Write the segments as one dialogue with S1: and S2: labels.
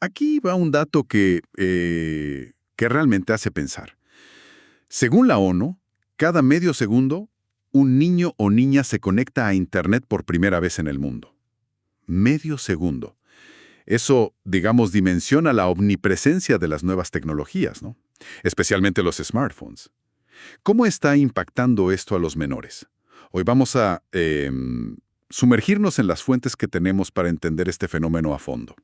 S1: Aquí va un dato que realmente hace pensar. Según la ONU, cada medio segundo, un niño o niña se conecta a Internet por primera vez en el mundo. Medio segundo. Eso, digamos, dimensiona la omnipresencia de las nuevas tecnologías, ¿no? Especialmente los smartphones. ¿Cómo está impactando esto a los menores? Hoy vamos a sumergirnos en las fuentes que tenemos para entender este fenómeno a fondo.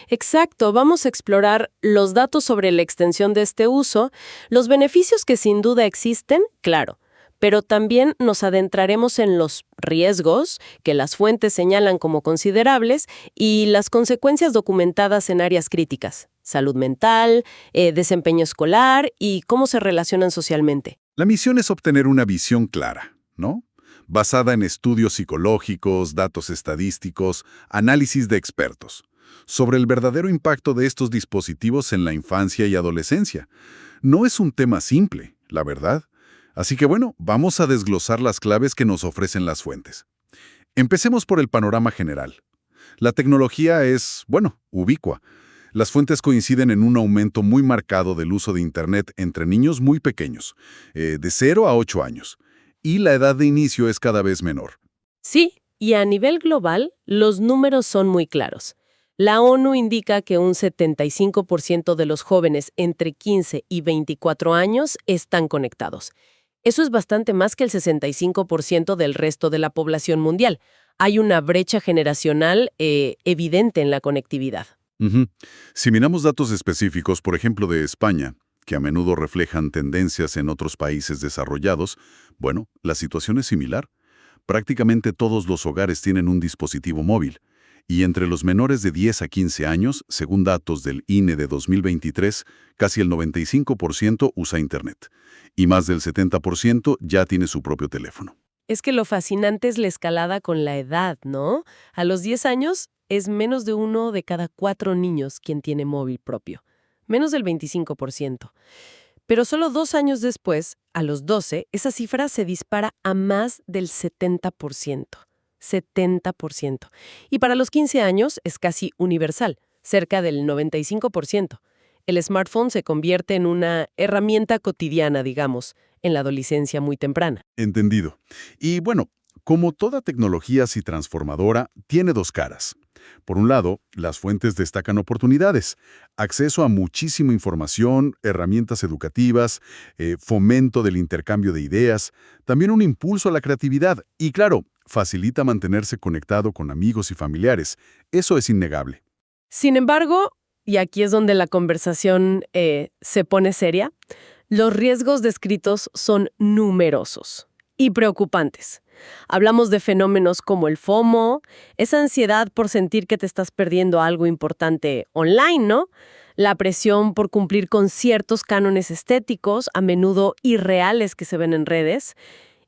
S2: Exacto, vamos a explorar los datos sobre la extensión de este uso, los beneficios que sin duda existen, claro, pero también nos adentraremos en los riesgos que las fuentes señalan como considerables y las consecuencias documentadas en áreas críticas, salud mental, desempeño escolar y cómo se relacionan socialmente.
S1: La misión es obtener una visión clara, ¿no? Basada en estudios psicológicos, datos estadísticos, análisis de expertos, sobre el verdadero impacto de estos dispositivos en la infancia y adolescencia. No es un tema simple, la verdad. Así que bueno, vamos a desglosar las claves que nos ofrecen las fuentes. Empecemos por el panorama general. La tecnología es, bueno, ubicua. Las fuentes coinciden en un aumento muy marcado del uso de Internet entre niños muy pequeños, de 0 a 8 años, y la edad de inicio es cada vez menor.
S2: Sí, y a nivel global, los números son muy claros. La ONU indica que un 75% de los jóvenes entre 15 y 24 años están conectados. Eso es bastante más que el 65% del resto de la población mundial. Hay una brecha generacional evidente en la conectividad.
S1: Ujú. Si miramos datos específicos, por ejemplo, de España, que a menudo reflejan tendencias en otros países desarrollados, bueno, la situación es similar. Prácticamente todos los hogares tienen un dispositivo móvil, y entre los menores de 10 a 15 años, según datos del INE de 2023, casi el 95% usa Internet, y más del 70% ya tiene su propio teléfono.
S2: Es que lo fascinante es la escalada con la edad, ¿no? A los 10 años es menos de 1 de cada 4 niños quien tiene móvil propio, menos del 25%. Pero solo 2 años después, a los 12, esa cifra se dispara a más del 70%. 70%. Y para los 15 años es casi universal, cerca del 95%. El smartphone se convierte en una herramienta cotidiana, digamos, en la adolescencia muy temprana.
S1: Entendido. Y bueno, como toda tecnología así transformadora, tiene dos caras. Por un lado, las fuentes destacan oportunidades, acceso a muchísima información, herramientas educativas, fomento del intercambio de ideas, también un impulso a la creatividad y, claro, facilita mantenerse conectado con amigos y familiares. Eso es innegable.
S2: Sin embargo, y aquí es donde la conversación se pone seria, los riesgos descritos son numerosos y preocupantes. Hablamos de fenómenos como el FOMO, esa ansiedad por sentir que te estás perdiendo algo importante online, ¿no? La presión por cumplir con ciertos cánones estéticos, a menudo irreales que se ven en redes,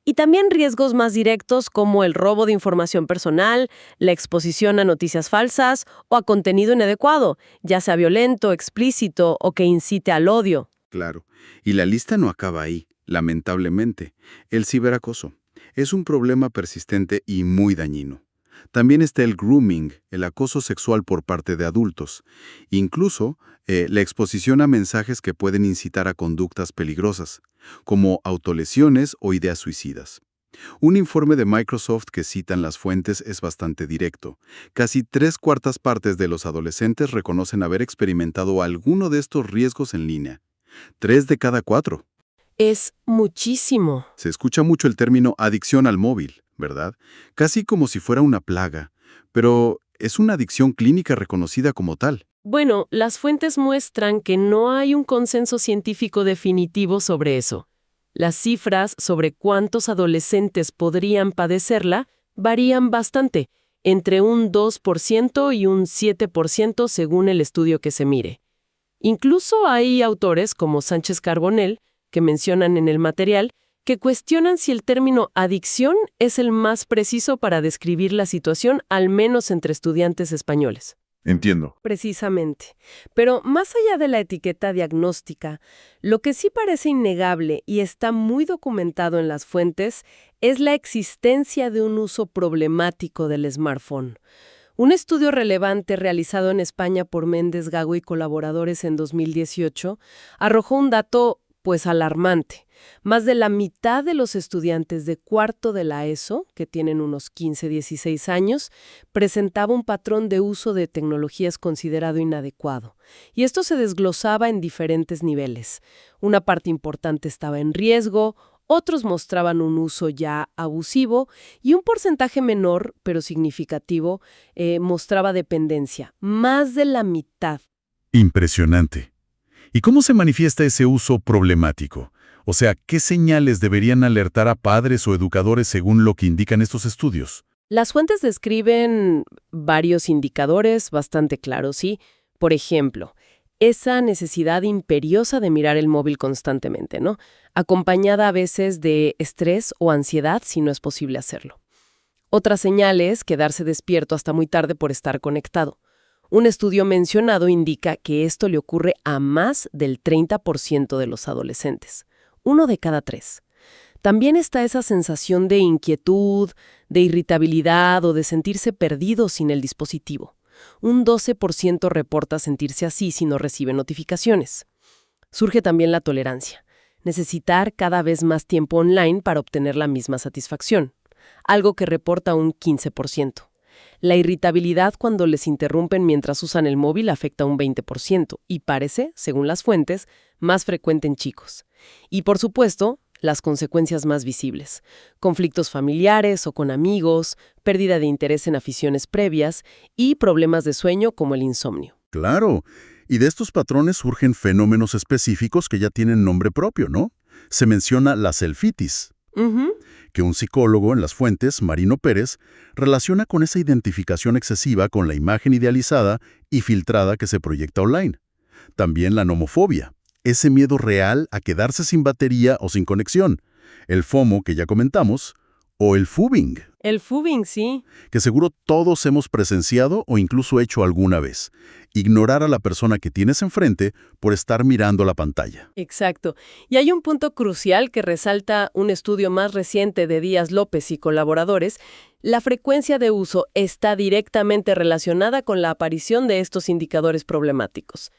S2: y también riesgos más directos como el robo de información personal, la exposición a noticias falsas o a contenido inadecuado, ya sea violento, explícito o que incite al odio.
S1: Claro. Y la lista no acaba ahí, lamentablemente. El ciberacoso es un problema persistente y muy dañino. También está el grooming, el acoso sexual por parte de adultos. Incluso la exposición a mensajes que pueden incitar a conductas peligrosas, como autolesiones o ideas suicidas. Un informe de Microsoft que citan las fuentes es bastante directo. Casi 3/4 de los adolescentes reconocen haber experimentado alguno de estos riesgos en línea. 3 de cada 4.
S2: Es muchísimo.
S1: Se escucha mucho el término adicción al móvil, ¿verdad? Casi como si fuera una plaga, pero es una adicción clínica reconocida como tal.
S2: Bueno, las fuentes muestran que no hay un consenso científico definitivo sobre eso. Las cifras sobre cuántos adolescentes podrían padecerla varían bastante, entre un 2% y un 7% según el estudio que se mire. Incluso hay autores como Sánchez Carbonell, que mencionan en el material, que cuestionan si el término adicción es el más preciso para describir la situación, al menos entre estudiantes españoles.
S1: Entiendo.
S2: Precisamente. Pero más allá de la etiqueta diagnóstica, lo que sí parece innegable y está muy documentado en las fuentes es la existencia de un uso problemático del smartphone. Un estudio relevante realizado en España por Méndez Gago y colaboradores en 2018 arrojó un dato, pues, alarmante. Más de la mitad de los estudiantes de cuarto de la ESO, que tienen unos 15-16 años, presentaba un patrón de uso de tecnologías considerado inadecuado. Y esto se desglosaba en diferentes niveles. Una parte importante estaba en riesgo, otros mostraban un uso ya abusivo y un porcentaje menor, pero significativo, mostraba dependencia. Más de la mitad.
S1: Impresionante. ¿Y cómo se manifiesta ese uso problemático? O sea, ¿qué señales deberían alertar a padres o educadores según lo que indican estos estudios?
S2: Las fuentes describen varios indicadores bastante claros, ¿sí? Por ejemplo, esa necesidad imperiosa de mirar el móvil constantemente, ¿no? Acompañada a veces de estrés o ansiedad si no es posible hacerlo. Otra señal es quedarse despierto hasta muy tarde por estar conectado. Un estudio mencionado indica que esto le ocurre a más del 30% de los adolescentes. 1 de cada 3. También está esa sensación de inquietud, de irritabilidad o de sentirse perdido sin el dispositivo. Un 12% reporta sentirse así si no recibe notificaciones. Surge también la tolerancia. Necesitar cada vez más tiempo online para obtener la misma satisfacción. Algo que reporta un 15%. La irritabilidad cuando les interrumpen mientras usan el móvil afecta un 20% y parece, según las fuentes, más frecuente en chicos. Y por supuesto, las consecuencias más visibles. Conflictos familiares o con amigos, pérdida de interés en aficiones previas y problemas de sueño como el insomnio.
S1: Claro, y de estos patrones surgen fenómenos específicos que ya tienen nombre propio, ¿no? Se menciona la selfitis, que un psicólogo en las fuentes, Marino Pérez, relaciona con esa identificación excesiva con la imagen idealizada y filtrada que se proyecta online. También la nomofobia, ese miedo real a quedarse sin batería o sin conexión. El FOMO, que ya comentamos, o el FUBing,
S2: El FUBing, sí.
S1: que seguro todos hemos presenciado o incluso hecho alguna vez. Ignorar a la persona que tienes enfrente por estar mirando la pantalla.
S2: Exacto. Y hay un punto crucial que resalta un estudio más reciente de Díaz López y colaboradores. La frecuencia de uso está directamente relacionada con la aparición de estos indicadores problemáticos.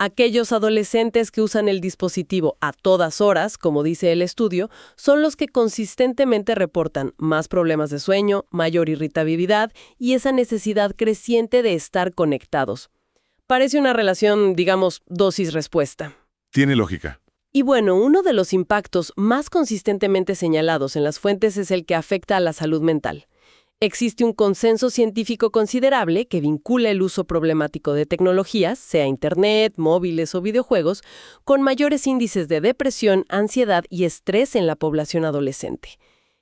S2: Aquellos adolescentes que usan el dispositivo a todas horas, como dice el estudio, son los que consistentemente reportan más problemas de sueño, mayor irritabilidad y esa necesidad creciente de estar conectados. Parece una relación, digamos, dosis-respuesta.
S1: Tiene lógica.
S2: Y bueno, uno de los impactos más consistentemente señalados en las fuentes es el que afecta a la salud mental. Existe un consenso científico considerable que vincula el uso problemático de tecnologías, sea Internet, móviles o videojuegos, con mayores índices de depresión, ansiedad y estrés en la población adolescente.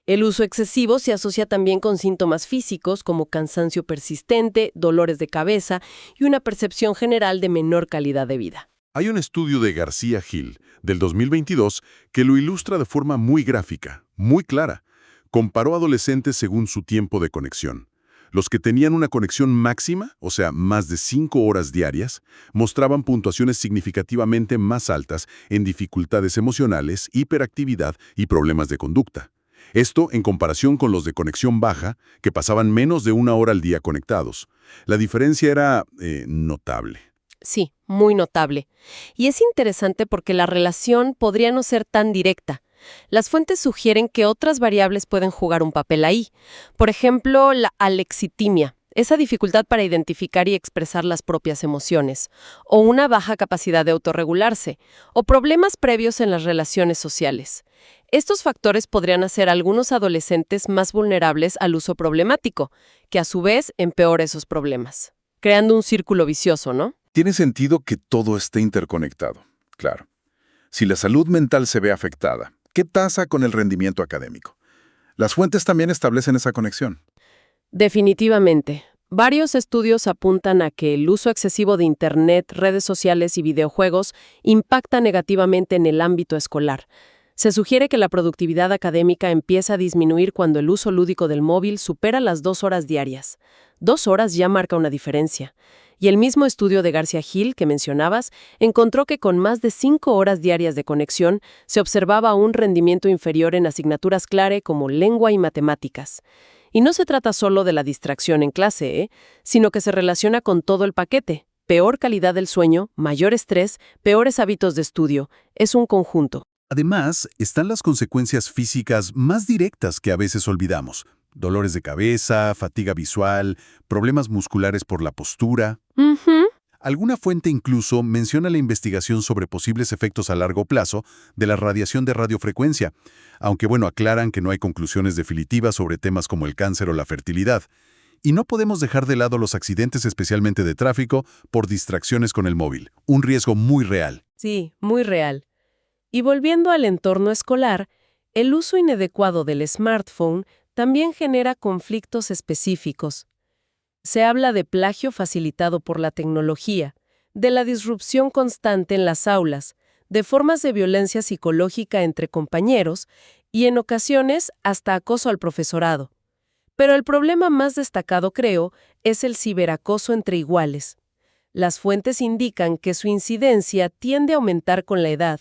S2: El uso excesivo se asocia también con síntomas físicos como cansancio persistente, dolores de cabeza y una percepción general de menor calidad de vida.
S1: Hay un estudio de García Gil, del 2022, que lo ilustra de forma muy gráfica, muy clara. Comparó adolescentes según su tiempo de conexión. Los que tenían una conexión máxima, o sea, más de 5 horas diarias, mostraban puntuaciones significativamente más altas en dificultades emocionales, hiperactividad y problemas de conducta. Esto en comparación con los de conexión baja, que pasaban menos de 1 hora al día conectados. La diferencia era notable.
S2: Sí, muy notable. Y es interesante porque la relación podría no ser tan directa. Las fuentes sugieren que otras variables pueden jugar un papel ahí. Por ejemplo, la alexitimia, esa dificultad para identificar y expresar las propias emociones, o una baja capacidad de autorregularse, o problemas previos en las relaciones sociales. Estos factores podrían hacer a algunos adolescentes más vulnerables al uso problemático, que a su vez empeora esos problemas, creando un círculo vicioso, ¿no?
S3: Tiene sentido que todo esté interconectado, claro. Si la salud mental se ve afectada, ¿qué pasa con el rendimiento académico? Las fuentes también establecen esa conexión.
S2: Definitivamente. Varios estudios apuntan a que el uso excesivo de Internet, redes sociales y videojuegos impacta negativamente en el ámbito escolar. Se sugiere que la productividad académica empieza a disminuir cuando el uso lúdico del móvil supera las 2 horas diarias. 2 horas ya marca una diferencia. Y el mismo estudio de García Gil que mencionabas encontró que con más de 5 horas diarias de conexión se observaba un rendimiento inferior en asignaturas clave como lengua y matemáticas. Y no se trata solo de la distracción en clase, sino que se relaciona con todo el paquete. Peor calidad del sueño, mayor estrés, peores hábitos de estudio. Es un conjunto.
S1: Además, están las consecuencias físicas más directas que a veces olvidamos. Dolores de cabeza, fatiga visual, problemas musculares por la postura.
S2: Ujú.
S1: Alguna fuente incluso menciona la investigación sobre posibles efectos a largo plazo de la radiación de radiofrecuencia, aunque aclaran que no hay conclusiones definitivas sobre temas como el cáncer o la fertilidad. Y no podemos dejar de lado los accidentes, especialmente de tráfico, por distracciones con el móvil. Un riesgo muy real.
S2: Sí, muy real. Y volviendo al entorno escolar, el uso inadecuado del smartphone también genera conflictos específicos. Se habla de plagio facilitado por la tecnología, de la disrupción constante en las aulas, de formas de violencia psicológica entre compañeros y, en ocasiones, hasta acoso al profesorado. Pero el problema más destacado, creo, es el ciberacoso entre iguales. Las fuentes indican que su incidencia tiende a aumentar con la edad.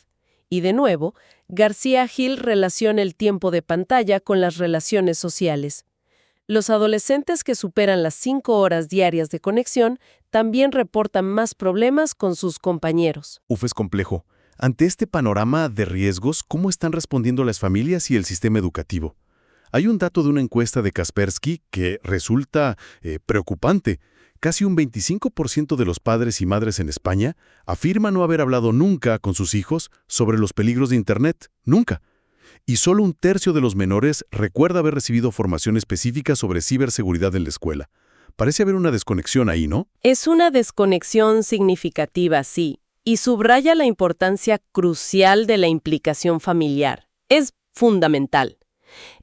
S2: Y de nuevo, García Gil relaciona el tiempo de pantalla con las relaciones sociales. Los adolescentes que superan las 5 horas diarias de conexión también reportan más problemas con sus compañeros.
S4: Es complejo. Ante este panorama de riesgos, ¿cómo están respondiendo las familias y el sistema educativo? Hay un dato de una encuesta de Kaspersky que resulta preocupante. Casi un 25% de los padres y madres en España afirman no haber hablado nunca con sus hijos sobre los peligros de Internet. Nunca. Y solo un tercio de los menores recuerda haber recibido formación específica sobre ciberseguridad en la escuela. Parece haber una desconexión ahí, ¿no?
S2: Es una desconexión significativa, sí, y subraya la importancia crucial de la implicación familiar. Es fundamental.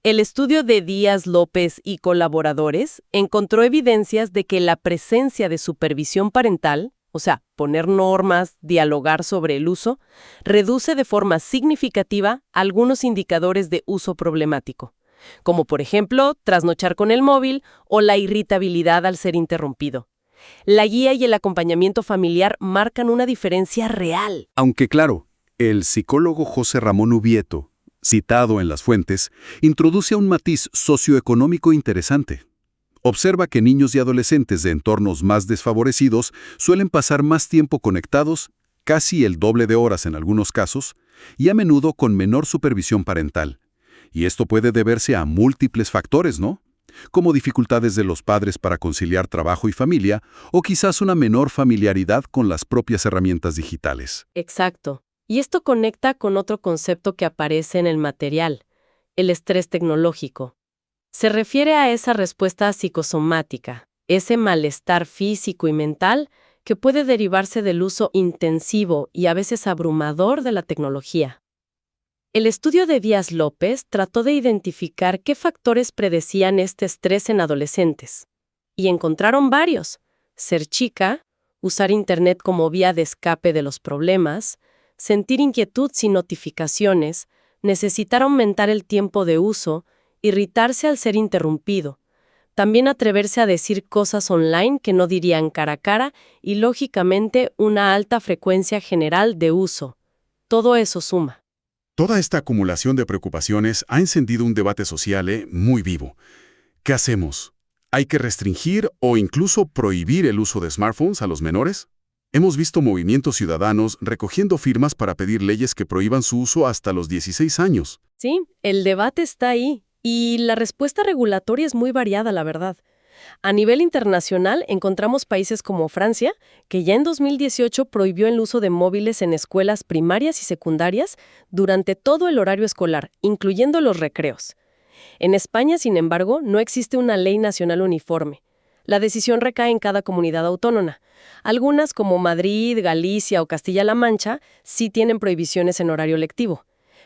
S2: El estudio de Díaz López y colaboradores encontró evidencias de que la presencia de supervisión parental, o sea, poner normas, dialogar sobre el uso, reduce de forma significativa algunos indicadores de uso problemático, como por ejemplo, trasnochar con el móvil o la irritabilidad al ser interrumpido. La guía y el acompañamiento familiar marcan una diferencia real.
S1: Aunque claro, el psicólogo José Ramón Ubieto, citado en las fuentes, introduce un matiz socioeconómico interesante. Observa que niños y adolescentes de entornos más desfavorecidos suelen pasar más tiempo conectados, casi el doble de horas en algunos casos, y a menudo con menor supervisión parental. Y esto puede deberse a múltiples factores, ¿no? Como dificultades de los padres para conciliar trabajo y familia, o quizás una menor familiaridad con las propias herramientas digitales.
S2: Exacto. Y esto conecta con otro concepto que aparece en el material, el estrés tecnológico. Se refiere a esa respuesta psicosomática, ese malestar físico y mental que puede derivarse del uso intensivo y a veces abrumador de la tecnología. El estudio de Díaz López trató de identificar qué factores predecían este estrés en adolescentes. Y encontraron varios: ser chica, usar Internet como vía de escape de los problemas, sentir inquietud sin notificaciones, necesitar aumentar el tiempo de uso, irritarse al ser interrumpido, también atreverse a decir cosas online que no dirían cara a cara y, lógicamente, una alta frecuencia general de uso. Todo eso suma.
S1: Toda esta acumulación de preocupaciones ha encendido un debate social muy vivo. ¿Qué hacemos? ¿Hay que restringir o incluso prohibir el uso de smartphones a los menores? Hemos visto movimientos ciudadanos recogiendo firmas para pedir leyes que prohíban su uso hasta los 16 años.
S2: Sí, el debate está ahí. Y la respuesta regulatoria es muy variada, la verdad. A nivel internacional, encontramos países como Francia, que ya en 2018 prohibió el uso de móviles en escuelas primarias y secundarias durante todo el horario escolar, incluyendo los recreos. En España, sin embargo, no existe una ley nacional uniforme. La decisión recae en cada comunidad autónoma. Algunas, como Madrid, Galicia o Castilla-La Mancha, sí tienen prohibiciones en horario lectivo.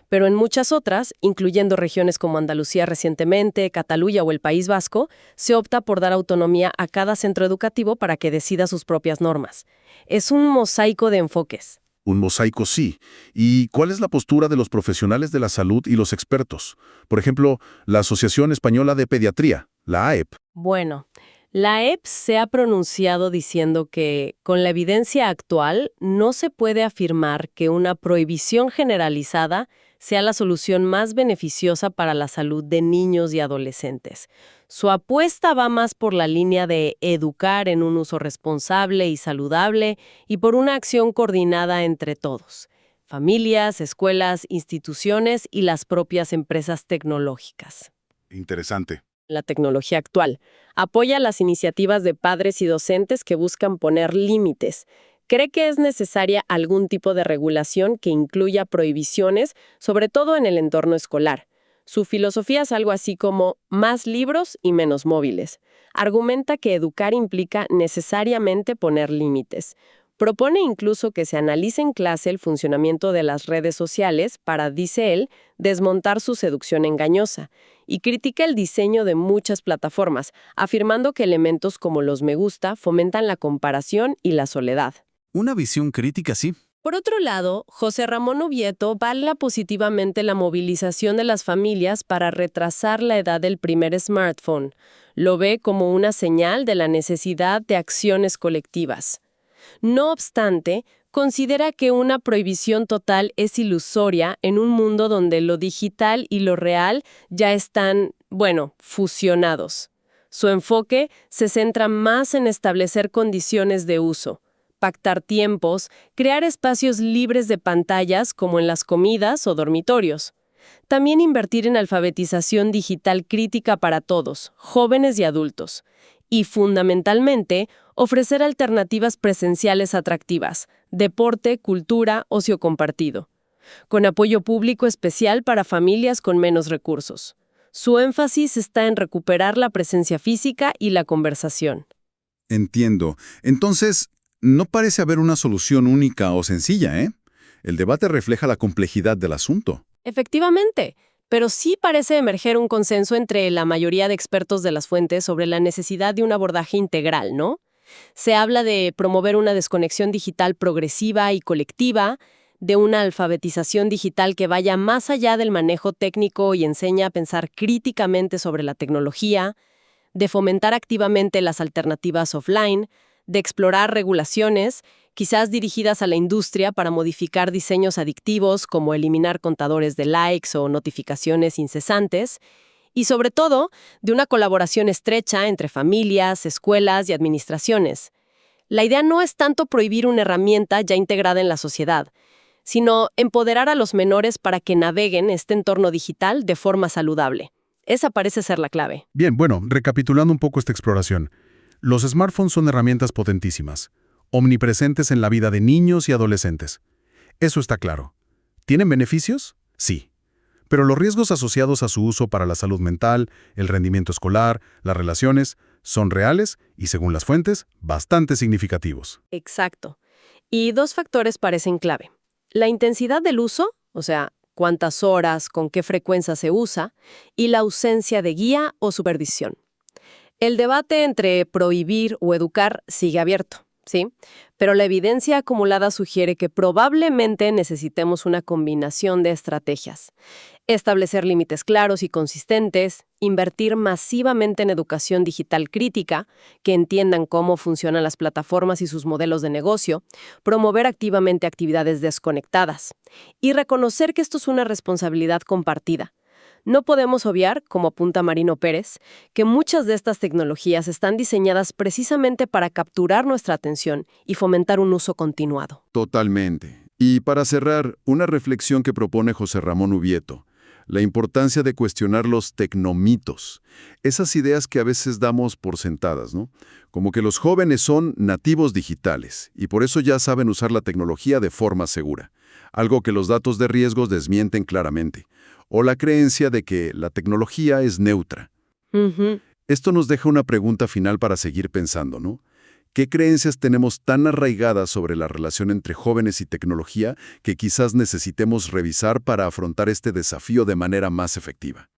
S2: Pero en muchas otras, incluyendo regiones como Andalucía recientemente, Cataluña o el País Vasco, se opta por dar autonomía a cada centro educativo para que decida sus propias normas. Es un mosaico de enfoques.
S1: Un mosaico sí. ¿Y cuál es la postura de los profesionales de la salud y los expertos? Por ejemplo, la Asociación Española de Pediatría, la AEP.
S2: Bueno, la AEP se ha pronunciado diciendo que, con la evidencia actual, no se puede afirmar que una prohibición generalizada sea la solución más beneficiosa para la salud de niños y adolescentes. Su apuesta va más por la línea de educar en un uso responsable y saludable y por una acción coordinada entre todos, familias, escuelas, instituciones y las propias empresas tecnológicas.
S1: Interesante.
S2: La tecnología actual apoya las iniciativas de padres y docentes que buscan poner límites. Cree que es necesaria algún tipo de regulación que incluya prohibiciones, sobre todo en el entorno escolar. Su filosofía es algo así como más libros y menos móviles. Argumenta que educar implica necesariamente poner límites. Propone incluso que se analice en clase el funcionamiento de las redes sociales para, dice él, desmontar su seducción engañosa, y critica el diseño de muchas plataformas, afirmando que elementos como los me gusta fomentan la comparación y la soledad.
S4: Una visión crítica, sí.
S2: Por otro lado, José Ramón Ubieto avala positivamente la movilización de las familias para retrasar la edad del primer smartphone. Lo ve como una señal de la necesidad de acciones colectivas. No obstante, considera que una prohibición total es ilusoria en un mundo donde lo digital y lo real ya están, fusionados. Su enfoque se centra más en establecer condiciones de uso, pactar tiempos, crear espacios libres de pantallas como en las comidas o dormitorios. También invertir en alfabetización digital crítica para todos, jóvenes y adultos. Y, fundamentalmente, ofrecer alternativas presenciales atractivas, deporte, cultura, ocio compartido, con apoyo público especial para familias con menos recursos. Su énfasis está en recuperar la presencia física y la conversación.
S1: Entiendo. Entonces, no parece haber una solución única o sencilla, ¿eh? El debate refleja la complejidad del asunto.
S2: Efectivamente, pero sí parece emerger un consenso entre la mayoría de expertos de las fuentes sobre la necesidad de un abordaje integral, ¿no? Se habla de promover una desconexión digital progresiva y colectiva, de una alfabetización digital que vaya más allá del manejo técnico y enseñe a pensar críticamente sobre la tecnología, de fomentar activamente las alternativas offline, de explorar regulaciones, quizás dirigidas a la industria para modificar diseños adictivos como eliminar contadores de likes o notificaciones incesantes, y sobre todo, de una colaboración estrecha entre familias, escuelas y administraciones. La idea no es tanto prohibir una herramienta ya integrada en la sociedad, sino empoderar a los menores para que naveguen este entorno digital de forma saludable. Esa parece ser la clave.
S4: Bien, recapitulando un poco esta exploración. Los smartphones son herramientas potentísimas, omnipresentes en la vida de niños y adolescentes. Eso está claro. ¿Tienen beneficios? Sí. Pero los riesgos asociados a su uso para la salud mental, el rendimiento escolar, las relaciones, son reales y, según las fuentes, bastante significativos.
S2: Exacto. Y dos factores parecen clave. La intensidad del uso, o sea, cuántas horas, con qué frecuencia se usa, y la ausencia de guía o supervisión. El debate entre prohibir o educar sigue abierto, ¿sí? Pero la evidencia acumulada sugiere que probablemente necesitemos una combinación de estrategias. Establecer límites claros y consistentes, invertir masivamente en educación digital crítica, que entiendan cómo funcionan las plataformas y sus modelos de negocio, promover activamente actividades desconectadas y reconocer que esto es una responsabilidad compartida. No podemos obviar, como apunta Marino Pérez, que muchas de estas tecnologías están diseñadas precisamente para capturar nuestra atención y fomentar un uso continuado.
S1: Totalmente. Y para cerrar, una reflexión que propone José Ramón Ubieto. La importancia de cuestionar los tecnomitos. Esas ideas que a veces damos por sentadas, ¿no? Como que los jóvenes son nativos digitales y por eso ya saben usar la tecnología de forma segura. Algo que los datos de riesgos desmienten claramente. O la creencia de que la tecnología es neutra. Esto nos deja una pregunta final para seguir pensando, ¿no? ¿Qué creencias tenemos tan arraigadas sobre la relación entre jóvenes y tecnología que quizás necesitemos revisar para afrontar este desafío de manera más efectiva?